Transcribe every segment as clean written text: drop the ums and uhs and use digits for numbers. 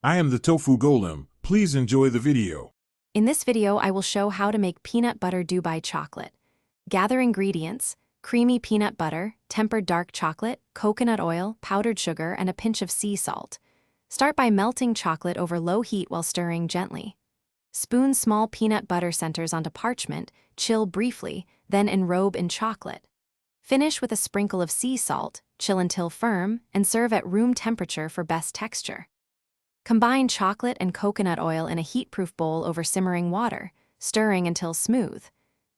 I am the Tofu Golem. Please enjoy the video. In this video, I will show how to make peanut butter Dubai chocolate. Gather ingredients: creamy peanut butter, tempered dark chocolate, coconut oil, powdered sugar, and a pinch of sea salt. Start by melting chocolate over low heat while stirring gently. Spoon small peanut butter centers onto parchment, chill briefly, then enrobe in chocolate. Finish with a sprinkle of sea salt, chill until firm, and serve at room temperature for best texture. Combine chocolate and coconut oil in a heat-proof bowl over simmering water, stirring until smooth.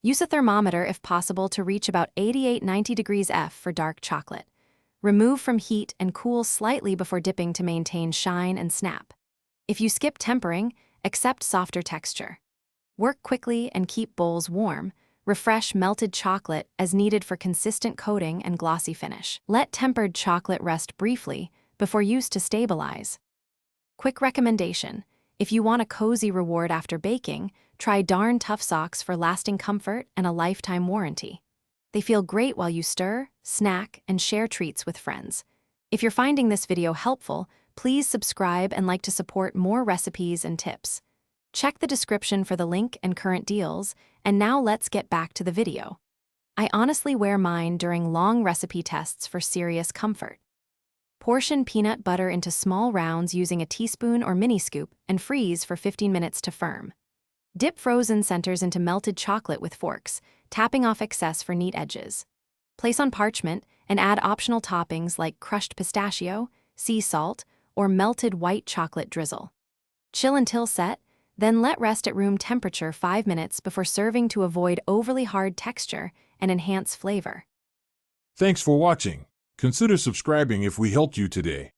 Use a thermometer if possible to reach about 88-90 degrees F for dark chocolate. Remove from heat and cool slightly before dipping to maintain shine and snap. If you skip tempering, accept softer texture. Work quickly and keep bowls warm. Refresh melted chocolate as needed for consistent coating and glossy finish. Let tempered chocolate rest briefly before use to stabilize. Quick recommendation: if you want a cozy reward after baking, try Darn Tough Socks for lasting comfort and a lifetime warranty. They feel great while you stir, snack, and share treats with friends. If you're finding this video helpful, please subscribe and like to support more recipes and tips. Check the description for the link and current deals, and now let's get back to the video. I honestly wear mine during long recipe tests for serious comfort. Portion peanut butter into small rounds using a teaspoon or mini scoop and freeze for 15 minutes to firm. Dip frozen centers into melted chocolate with forks, tapping off excess for neat edges. Place on parchment and add optional toppings like crushed pistachio, sea salt, or melted white chocolate drizzle. Chill until set, then let rest at room temperature 5 minutes before serving to avoid overly hard texture and enhance flavor. Thanks for watching. Consider subscribing if we helped you today.